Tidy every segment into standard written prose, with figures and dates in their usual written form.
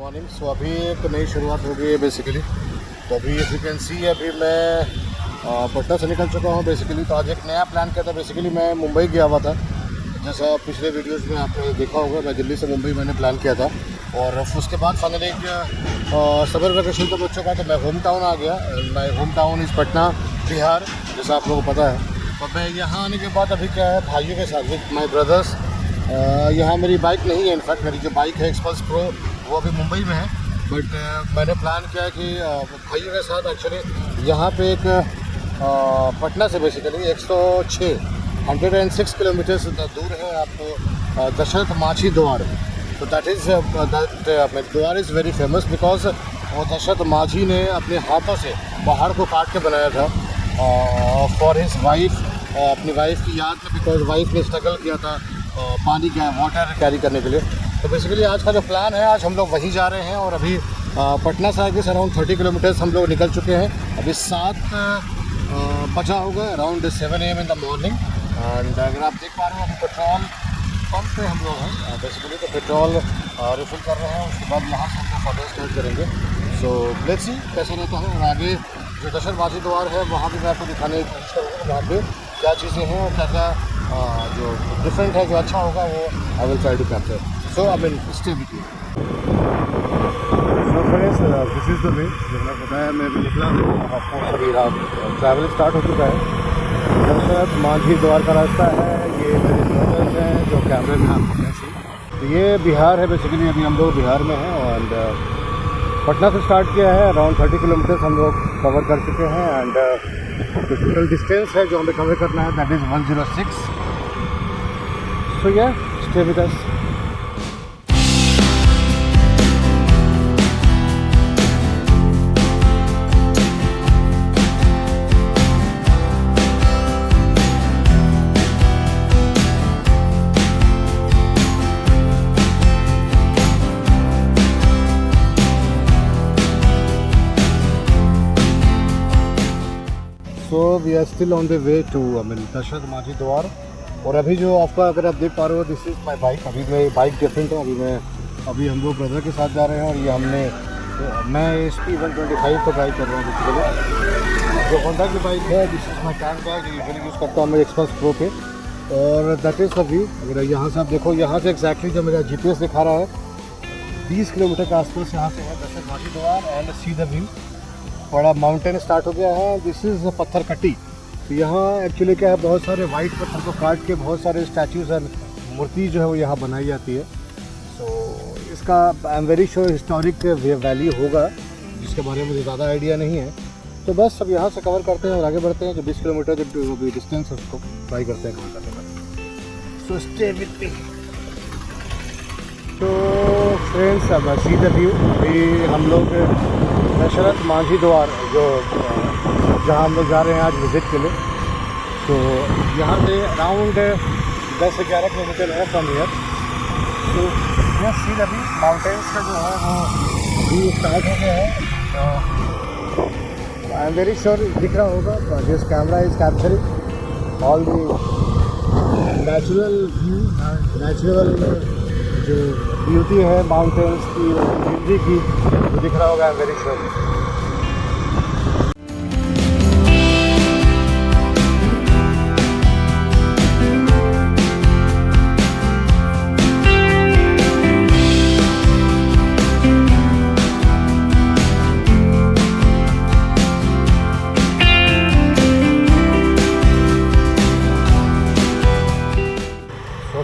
Morning. सो अभी एक नई शुरुआत हो गई है बेसिकली। तो अभी इफ यू कैन सी अभी मैं पटना से निकल चुका हूँ बेसिकली। तो आज एक नया प्लान किया था। बेसिकली मैं मुंबई गया हुआ था, जैसा पिछले वीडियोस में आपने देखा होगा। मैं दिल्ली से मुंबई मैंने प्लान किया था और उसके बाद फाइनली समर वेकेशन तो बच्चों का, तो मैं होम टाउन आ गया। माई home town is Patna, Bihar, जैसा आप लोगों को पता है। तो मैं यहाँ आने के बाद अभी क्या है, भाइयों के साथ विद माई ब्रदर्स, यहाँ मेरी बाइक नहीं है। इनफैक्ट मेरी जो बाइक है एक्सपल्स प्रो वो अभी मुंबई में है। बट मैंने प्लान किया कि भाइयों के साथ एक्चुअली यहाँ पे एक पटना से बेसिकली 106 किलोमीटर दूर है आपको दशरथ माझी द्वार। तो दैट इज़ द्वार इज़ वेरी फेमस बिकॉज वो दशरथ माझी ने अपने हाथों से पहाड़ को काट के बनाया था फॉर हिज वाइफ, अपनी वाइफ की याद में, बिकॉज वाइफ ने स्ट्रगल किया था पानी का वाटर कैरी करने के लिए। तो बेसिकली आज का जो प्लान है, आज हम लोग वहीं जा रहे हैं। और अभी पटना से आगे से अराउंड 30 किलोमीटर्स हम लोग निकल चुके हैं। अभी 7 बजा होगा, around 7 AM in the morning. And अगर आप देख पा रहे हो अभी पेट्रोल पंप पे हम लोग हैं बेसिकली। तो पेट्रोल रिफिल कर रहे हैं, उसके बाद यहाँ से हम लोग फर्दर स्टार्ट करेंगे। सो लेट्स सी कैसा रहता है। और आगे जो दशरथ माझी द्वार है वहाँ भी मैं आपको दिखाने की कोशिश करूँगा, वहाँ पे क्या चीज़ें हैं और क्या क्या जो डिफरेंट है, जो अच्छा होगा, वो I will try to capture. So I will stay with you. So friends, this is the way. जो मैंने बताया, मैं भी निकला हूँ। आपको अभी ट्रैवल स्टार्ट हो चुका है। दशरथ माझी द्वार का रास्ता है। ये मेरे ब्रदर्स हैं जो कैमरे में आपको कैसे। तो ये बिहार है बेसिकली। अभी हम लोग बिहार में हैं और पटना से स्टार्ट किया है। अराउंड 30 किलोमीटर्स हम लोग कवर कर चुके हैं। एंड टोटल डिस्टेंस है जो हमें कवर करना है, that is 106। So yeah stay with us. So we are still on the way to Dashrath Manjhi Dwar. और अभी जो आपका, अगर आप देख पा रहे हो, दिस इज़ माई बाइक। अभी मेरी बाइक डिफरेंट है। अभी हम लोग ब्रदर के साथ जा रहे हैं। और ये मैं SP 125 को ड्राइव कर रहा हूँ बेसिकली। जो होंडा की बाइक है, this is my can bag, जो यूजुअली यूज़ करता हूँ मैं एक्सपल्स प्रो पे। और दैट इज़ द व्यू। अगर यहाँ से आप देखो, यहाँ से एक्जैक्टली जो मेरा GPS दिखा रहा है, 20 किलोमीटर के आसपास यहाँ से है दशरथ माझी द्वार। एंड सी द व्यू, बड़ा माउंटेन स्टार्ट हो गया है। दिस इज़ पत्थर कट्टी। तो यहाँ एक्चुअली क्या है, बहुत सारे वाइट पत्थर को काट के बहुत सारे स्टैचूज़ और मूर्ति जो है वो यहाँ बनाई जाती है। तो इसका I am very sure historic value होगा, जिसके बारे में मुझे ज़्यादा आइडिया नहीं है। तो बस अब यहाँ से कवर करते हैं और आगे बढ़ते हैं। जो 20 किलोमीटर जो भी डिस्टेंस है उसको ट्राई करते हैं कवर करने का। So stay with me. तो फ्रेंड्स, अब सी द व्यू। अभी हम लोग दशरथ माझी द्वार, जो जहाँ हम लोग जा रहे हैं आज विज़िट के लिए। तो यहाँ से अराउंड 10-11 किलोमीटर है फ्रॉम हियर। तो यह सी द व्यू, माउंटेन्स का जो है वो व्यू स्टार्ट हो गया है। तो आई एम वेरी श्योर दिख रहा होगा। This camera is capturing all the natural view, natural जो ब्यूटी है माउंटेन्स की, ग्रीनरी की, वो दिख रहा होगा। I am very sure.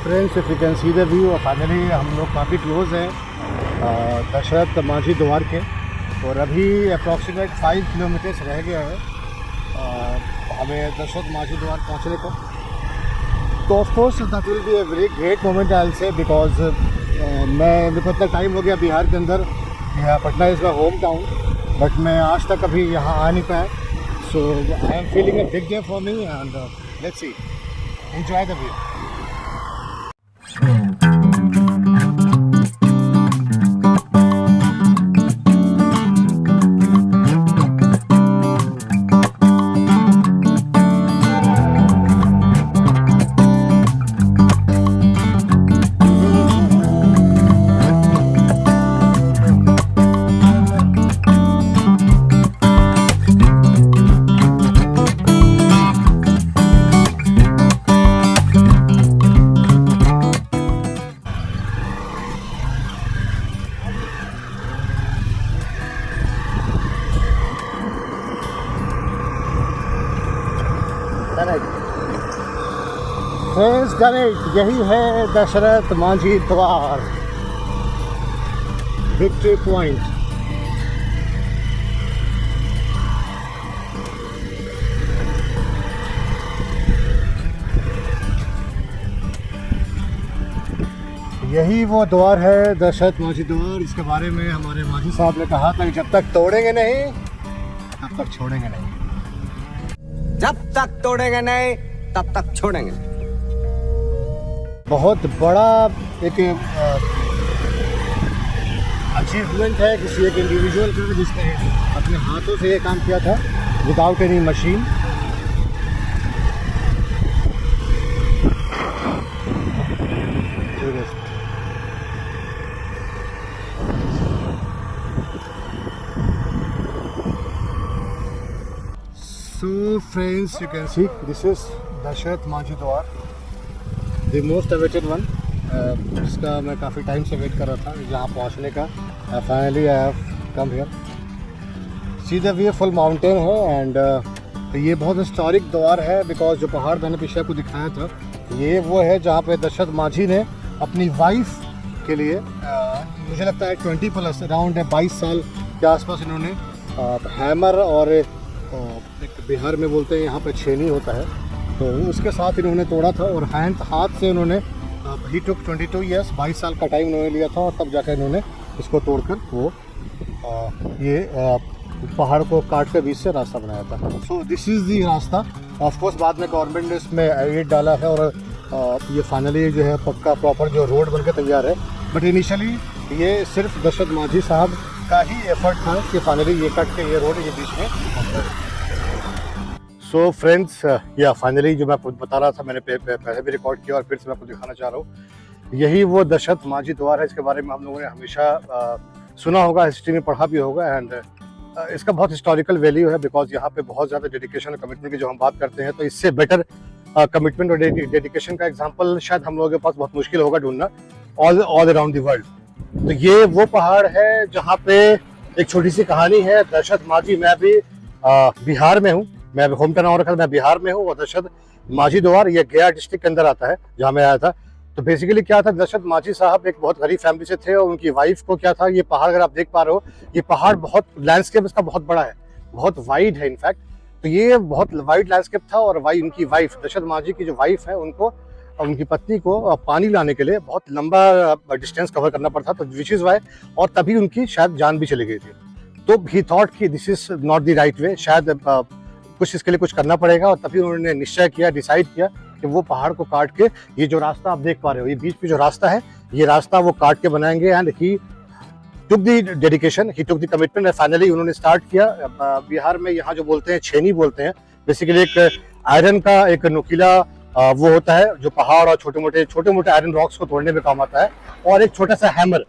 Friends, if you can see the view, finally हम लोग काफ़ी क्लोज हैं दशरथ माझी द्वार के। और अभी अप्रॉक्सीमेट 5 किलोमीटर्स रह गया है हमें दशरथ माझी द्वार पहुंचने को। तो of course that will be a very great moment I will say, because मेरे को इतना टाइम हो गया बिहार के अंदर। यहाँ Patna is my home town, but मैं आज तक अभी यहाँ आ नहीं पाया। So I am feeling a big day for me and let's see, enjoy the view. Friends done it, यही है दशरथ मांझी द्वार, विक्ट्री पॉइंट। यही वो द्वार है दशरथ मांझी द्वार, इसके बारे में हमारे मांझी साहब ने कहा था कि जब तक तोड़ेंगे नहीं तब तक छोड़ेंगे नहीं, जब तक तोड़ेंगे नहीं तब तक छोड़ेंगे। बहुत बड़ा एक अचीवमेंट है किसी एक इंडिविजुअल का, जिसने अपने हाथों से ये काम किया था without any machine. So friends, you can see this is Dashrath Manjhi Dwar, the most awaited one, जिसका मैं काफ़ी टाइम से वेट कर रहा था यहाँ पहुँचने का। Finally I have come here. See the way full mountain है एंड ये बहुत हिस्टोरिक द्वार है बिकॉज जो पहाड़ मैंने पीछे आपको दिखाया था ये वो है जहाँ पे दशरथ मांझी ने अपनी वाइफ के लिए मुझे लगता है 20+ अराउंड 22 साल के आसपास इन्होंने हैमर और एक बिहार में बोलते हैं यहाँ पे छेनी होता है, तो उसके साथ इन्होंने तोड़ा था और हाथ से इन्होंने ही टुक 22 ईयर्स, 22 साल का टाइम इन्होंने लिया था और तब जाकर इन्होंने इसको तोड़कर वो ये पहाड़ को काट के बीच से रास्ता बनाया था। सो दिस इज़ दी रास्ता। ऑफ कोर्स बाद में गवर्नमेंट ने इसमें एड डाला है और ये फाइनली जो है पक्का प्रॉपर जो रोड बन के तैयार है, बट इनिशियली ये सिर्फ दशरथ मांझी साहब का ही एफर्ट था कि फाइनली ये कट के ये रोड ये बीच में। सो फ्रेंड्स या फाइनली जो मैं आपको बता रहा था, मैंने पहले भी रिकॉर्ड किया और फिर से मैं आपको दिखाना चाह रहा हूँ, यही वो दशरथ मांझी द्वार है। इसके बारे में हम लोगों ने हमेशा सुना होगा, हिस्ट्री में पढ़ा भी होगा एंड इसका बहुत हिस्टोरिकल वैल्यू है बिकॉज यहाँ पे बहुत ज़्यादा डेडिकेशन और कमिटमेंट की जो हम बात करते हैं तो इससे बेटर कमिटमेंट और डेडिकेशन का एग्जांपल शायद हम लोगों के पास बहुत मुश्किल होगा ढूंढना ऑल अराउंड द वर्ल्ड। तो ये वो पहाड़ है जहाँ पे एक छोटी सी कहानी है। दशरथ मांझी, मैं भी बिहार में हूँ, मैं होम टाउन और मैं बिहार में हूँ और दशरथ मांझी द्वार ये गया डिस्ट्रिक्ट के अंदर आता है जहाँ मैं आया था। तो बेसिकली क्या था, दशरथ मांझी साहब एक बहुत गरीब फैमिली से थे और उनकी वाइफ को क्या था, ये पहाड़ अगर आप देख पा रहे हो, ये पहाड़ बहुत लैंडस्केप इसका बहुत बड़ा है, बहुत वाइड है इनफैक्ट। तो ये बहुत वाइड लैंडस्केप था और उनकी वाइफ दशरथ मांझी की जो वाइफ है उनको उनकी पत्नी को पानी लाने के लिए बहुत लंबा डिस्टेंस कवर करना पड़ता, तो विच इज़ वाई, और तभी उनकी शायद जान भी चली गई थी। तो ही थॉट कि this is not the right way, शायद कुछ इसके लिए कुछ करना पड़ेगा और तभी उन्होंने निश्चय किया, डिसाइड किया कि वो पहाड़ को काट के ये जो रास्ता आप देख पा रहे हो, ये बीच में जो रास्ता है, ये रास्ता वो काट के बनाएंगे। And he took the dedication, he took the commitment and finally उन्होंने स्टार्ट किया। बिहार में यहाँ जो बोलते हैं छेनी बोलते हैं, बेसिकली एक आयरन का एक नुकीला वो होता है जो पहाड़ और छोटे मोटे आयरन रॉक्स को तोड़ने में काम आता है, और एक छोटा सा हैमर।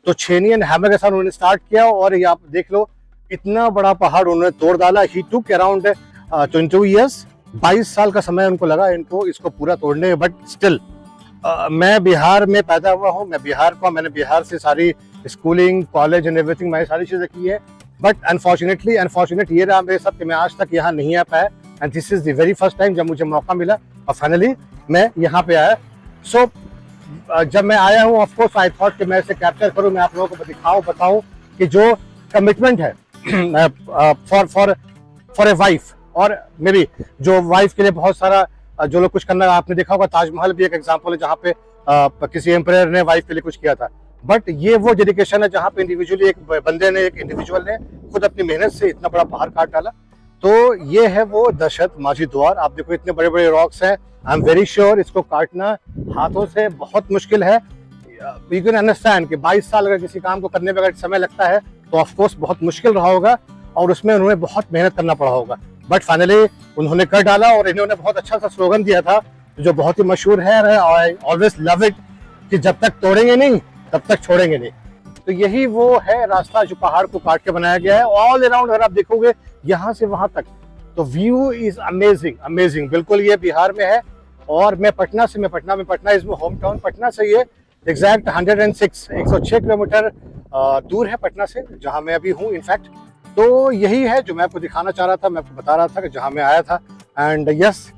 तो छेनी एंड हैमर के साथ उन्होंने स्टार्ट किया और ये आप देख लो इतना बड़ा पहाड़ उन्होंने तोड़ डाला। ही टुक अराउंड 22 ईयर्स, 22 साल का समय उनको लगा इनको इसको पूरा तोड़ने में। बट स्टिल मैं बिहार में पैदा हुआ हूँ, मैं बिहार का, मैंने बिहार से सारी स्कूलिंग, कॉलेज एंड एवरीथिंग, मैंने सारी चीज़ें की है। बट अनफॉर्चुनेट ये रहा मेरे साथ कि मैं आज तक यहाँ नहीं आ पाया and this is the very first time जब मुझे मौका मिला और फाइनली मैं यहाँ पे आया। सो जब मैं आया हूँ ऑफ कोर्स आई थॉट कि मैं इसे कैप्चर करूँ, मैं आप लोगों को बताऊँ कि जो कमिटमेंट है फॉर ए वाइफ, और मे बी जो वाइफ के लिए बहुत सारा जो लोग कुछ करना, आपने देखा होगा ताजमहल भी एक एग्जांपल है जहाँ पे किसी एम्परर ने वाइफ के लिए कुछ किया था। बट ये वो डेडिकेशन है जहाँ पे इंडिविजुअली एक इंडिविजुअल ने खुद अपनी मेहनत से इतना बड़ा पहाड़ काट डाला। तो ये है वो दशरथ मांझी द्वार। आप देखो इतने बड़े बड़े रॉक्स हैं, आई एम वेरी श्योर इसको काटना हाथों से बहुत मुश्किल है। यू कैन अंडरस्टैंड कि 22 साल अगर किसी काम को करने में अगर समय लगता है तो ऑफकोर्स बहुत मुश्किल रहा होगा और उसमें उन्होंने बहुत मेहनत करना पड़ा होगा। बट फाइनली उन्होंने कर डाला और इन्होंने बहुत अच्छा सा स्लोगन दिया था जो बहुत ही मशहूर है, आई ऑलवेज लव इट, कि जब तक तोड़ेंगे नहीं तब तक छोड़ेंगे नहीं। तो यही वो है रास्ता जो पहाड़ को काट के बनाया गया है। ऑल अराउंड अगर आप देखोगे यहाँ से वहां तक तो व्यू इज अमेजिंग। बिल्कुल ये बिहार में है और मैं Patna is my home town. Patna से ये एग्जैक्ट 106 किलोमीटर दूर है पटना से, जहाँ मैं अभी हूँ इनफैक्ट। तो यही है जो मैं आपको दिखाना चाह रहा था, मैं आपको बता रहा था कि जहाँ मैं आया था। एंड यस,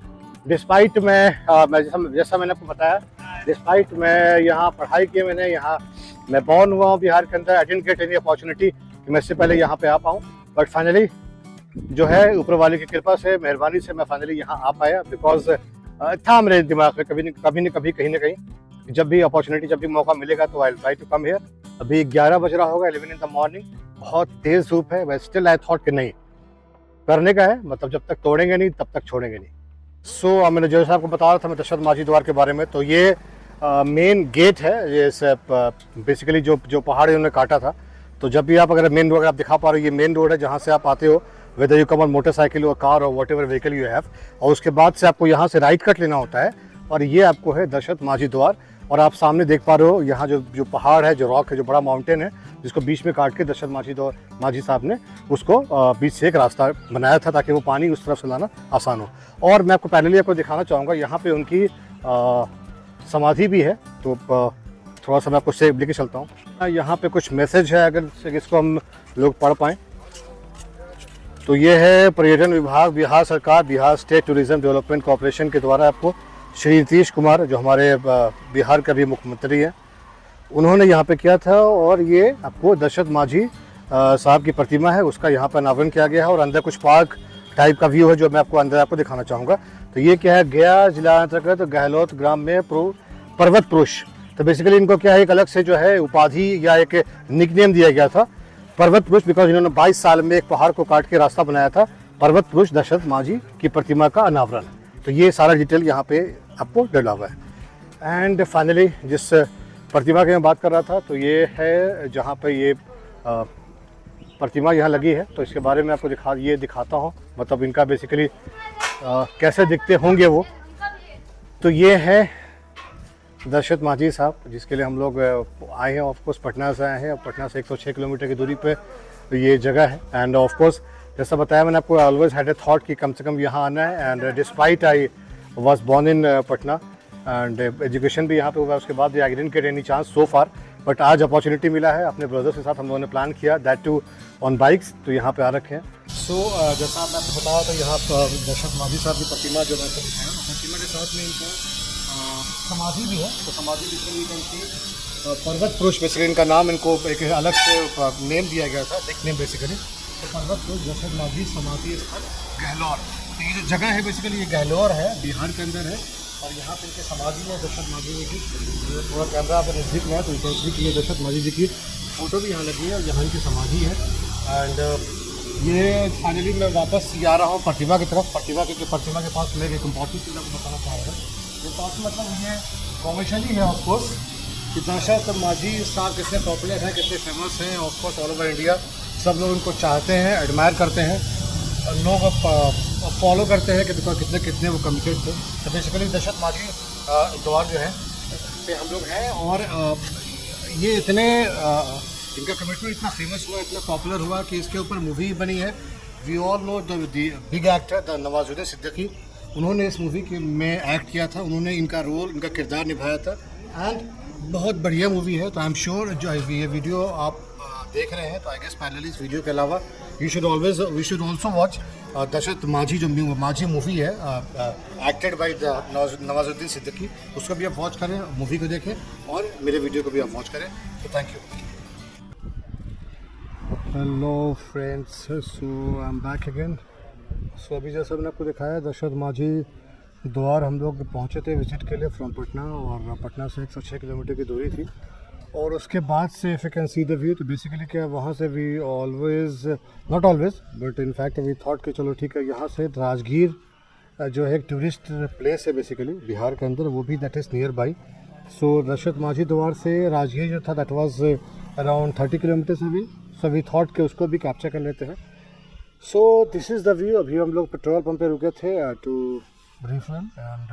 डिस्पाइट मैं जैसा मैंने आपको बताया, डिस्पाइट मैं यहाँ पढ़ाई की, मैंने यहाँ मैं बॉर्न हुआ हूँ बिहार के अंदर। आई डिडंट गेट एनी अपॉर्चुनिटी कि मैं इससे पहले यहाँ पे आ पाऊँ, बट फाइनली जो है ऊपर वाले की कृपा से, मेहरबानी से मैं फाइनली यहाँ आ पाया। बिकॉज था मेरे दिमाग में कभी कहीं ना कहीं जब भी अपॉर्चुनिटी, जब भी मौका मिलेगा तो I try to come here. अभी 11 बज रहा होगा, 11 इन द मॉर्निंग, बहुत तेज़ धूप है, बट स्टिल आई थॉट कि नहीं, करने का है, मतलब जब तक तोड़ेंगे नहीं तब तक छोड़ेंगे नहीं। सो मैंने जैसा आपको बता रहा था मैं दशरथ माझी द्वार के बारे में, तो ये मेन गेट है। ये बेसिकली जो पहाड़ इन्होंने काटा था, तो जब भी आप अगर मेन रोड आप दिखा पा रहे हो, ये मेन रोड है जहाँ से आप आते हो, whether you come on motorcycle और कार और what ever vehicle you have, और उसके बाद से आपको यहाँ से राइट कट लेना होता है, और ये आपको है दशरथ माझी द्वार। और आप सामने देख पा रहे हो यहाँ जो पहाड़ है, जो रॉक है, जो बड़ा माउंटेन है, जिसको बीच में काट के दशरथ माझी साहब ने उसको बीच से एक रास्ता बनाया था ताकि वो पानी उस तरफ से लाना आसान हो। और मैं आपको पैरेलली आपको दिखाना चाहूँगा, यहाँ पे उनकी समाधि भी है, तो थोड़ा सा मैं आपको से लेके चलता हूँ। यहाँ पे कुछ मैसेज है, अगर इसको हम लोग पढ़ पाएँ तो ये है पर्यटन विभाग, बिहार सरकार, Bihar state tourism development corporation के द्वारा आपको श्री नीतीश कुमार, जो हमारे बिहार का भी मुख्यमंत्री हैं, उन्होंने यहाँ पे किया था। और ये आपको दशरथ माझी साहब की प्रतिमा है, उसका यहाँ पर अनावरण किया गया है, और अंदर कुछ पार्क टाइप का व्यू है जो मैं आपको अंदर आपको दिखाना चाहूँगा। तो ये क्या है, गया जिला अंतर्गत गहलोत ग्राम में पर्वत पुरुष। तो बेसिकली इनको क्या है, एक अलग से जो है उपाधि या एक निकनेम दिया गया था, पर्वत पुरुष, बिकॉज इन्होंने 22 साल में एक पहाड़ को काट के रास्ता बनाया था। पर्वत पुरुष दशरथ माझी की प्रतिमा का अनावरण। तो ये सारा डिटेल यहाँ पे आपको डला हुआ है। एंड फाइनली जिस प्रतिमा की मैं बात कर रहा था, तो ये है जहाँ पे ये प्रतिमा यहाँ लगी है, तो इसके बारे में आपको दिखाता हूँ, मतलब इनका बेसिकली कैसे दिखते होंगे वो। तो ये है दशरथ माझी साहब, जिसके लिए हम लोग आए हैं, ऑफकोर्स पटना से आए हैं, और पटना से 106 किलोमीटर की दूरी पे ये जगह है। एंड ऑफकोर्स जैसा बताया मैंने आपको, ऑलवेज हैड ए थॉट कि कम से कम यहाँ आना है। And despite I was born in Patna and education भी यहाँ पे हुआ, उसके बाद I didn't get any chance so far, but आज अपॉर्चुनिटी मिला है। अपने ब्रदर्स के साथ हम लोगों ने प्लान किया, दैट टू ऑन बाइक्स, तो यहाँ पे आ रखे हैं। सो जैसा मैं आपको बताया था, यहाँ दशरथ माझी साहब की प्रतिमा जो मैं आपको दिखाया, प्रतिमा के साथ में इनका समाधि भी है। तो समाधि बेसिकली पर्वत पुरुष, बेसिकली इनका नाम इनको एक अलग से नेम दिया गया था, एक नेम बेसिकली। तो पर्वत पुरुष दशरथ माझी समाधि स्थल गहलोर। तो ये जो जगह है बेसिकली ये गहलोर है, बिहार के अंदर है, और यहाँ पे इनके समाधि है दशरथ माझी जी की। थोड़ा कैमरा पर नज़दीक में है तो नज़दीक ये दशरथ माझी जी की फ़ोटो भी यहाँ लगी है, और यहाँ इनकी समाधि है। एंड ये फाइनली मैं वापस आ रहा हूँ प्रतिमा की तरफ। प्रतिमा के पास मैं एक इम्पॉर्टेंट चीज़ आपको बताना चाहूँगा। ये मतलब ये कॉमर्शियली है ऑफकोर्स कि दशरथ माझी साहब कितने पॉपुलर हैं, कितने फेमस हैं, ऑफकोर्स ऑल ओवर इंडिया सब लोग उनको चाहते हैं, एडमायर करते हैं, लोग फॉलो करते हैं कि बिकॉज कितने वो कमिटेड थे। तो बेसिकली दशरथ माझी द्वार जो है पे हम लोग हैं, और ये इतने इनका कमिटमेंट इतना फेमस हुआ, इतना पॉपुलर हुआ कि इसके ऊपर मूवी बनी है। We all know the big actor the Nawazuddin Siddiqui, उन्होंने इस मूवी के में एक्ट किया था, उन्होंने इनका रोल, इनका किरदार निभाया था। एंड बहुत बढ़िया मूवी है। तो आई एम श्योर जो ये वीडियो आप देख रहे हैं, तो आई गेस पैरेलली इस वीडियो के अलावा we should also watch Dashrath Manjhi, जो माझी मूवी है एक्टेड बाय नवाजुद्दीन सिद्दीकी, उसको भी आप वॉच करें, मूवी को देखें, और मेरे वीडियो को भी आप वॉच करें। तो thank you. Hello friends, so I am back again. So अभी जैसा मैंने आपको दिखाया, दशरथ माझी द्वार हम लोग पहुँचे थे विज़िट के लिए फ्रॉम पटना, और पटना से 106 किलोमीटर की दूरी थी। और उसके बाद से if you can see the view, तो बेसिकली क्या वहाँ से we always, not always but in fact we thought कि चलो ठीक है, यहाँ से राजगीर जो है एक टूरिस्ट प्लेस है बेसिकली बिहार के अंदर, वो भी दैट इज़ नियर बाई। सो दशरथ माझी द्वार से राजगीर जो था दैट वाज अराउंड 30 किलोमीटर्स अभी। सो वी थॉट कि उसको भी कैप्चर कर लेते हैं। So this is the view. अभी हम लोग पेट्रोल पंप पे रुके थे टू रिफिल, एंड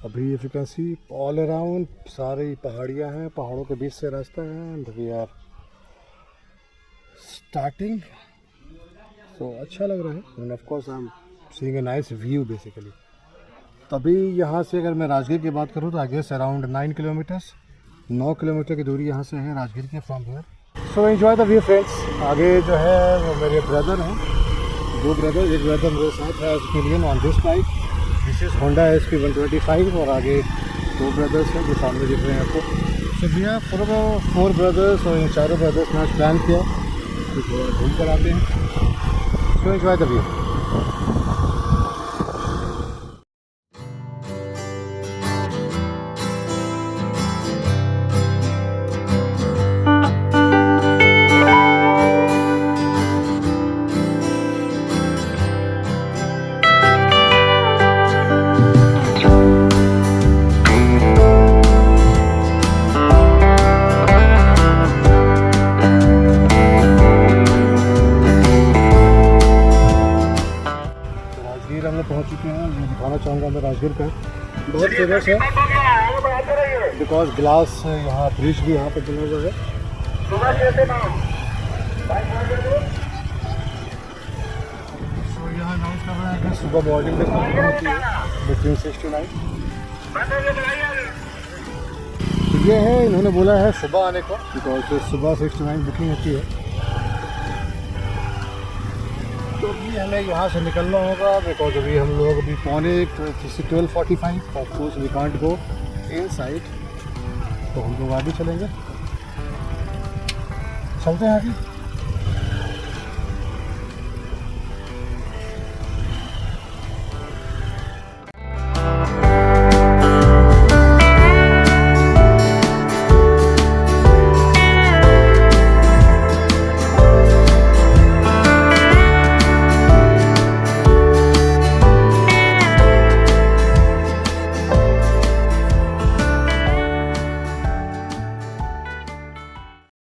अभी if you can see all around सारी पहाड़ियाँ हैं, पहाड़ों के बीच से रास्ता है, एंड वी आर स्टार्टिंग। सो अच्छा लग रहा है, end of course I am seeing a nice view basically. तभी यहाँ से अगर मैं राजगीर की बात करूँ तो I guess around 9 kilometres, 9 kilometre की दूरी यहाँ से है राजगीर के from here. So enjoy the view friends. आगे जो है वो मेरे ब्रदर हैं, 2 ब्रदर, एक ब्रदर मेरे साथ है on this bike, this is Honda SP 125 और आगे 2 ब्रदर्स हैं जो सामने दिख रहे हैं आपको। सो वी हैव 4 ब्रदर्स और ये चारों ब्रदर्स ने आज प्लान किया तो थोड़ा घूम कर आते हैं। सो एंजॉय द व्यू। राजगीर हम लोग पहुँच चुके हैं। मैं दिखाना चाहूँगा मैं राजगीर का बहुत फेमस है बिकॉज ग्लास यहाँ ब्रिज भी यहाँ पे बना हुआ है। तो यहाँ अनाउंस कर रहे हैं कि सुबह मॉर्निंग में बुकिंग होती है बिटवीन 6 to 9। तो ये है इन्होंने बोला है सुबह आने को बिकॉज सुबह 6 to 9 बुकिंग होती है। तो अभी हमें यहाँ से निकलना होगा बिकॉज अभी हम लोग अभी 12:45 of course we can't go inside, तो हम लोग आगे चलेंगे। चलते हैं आगे।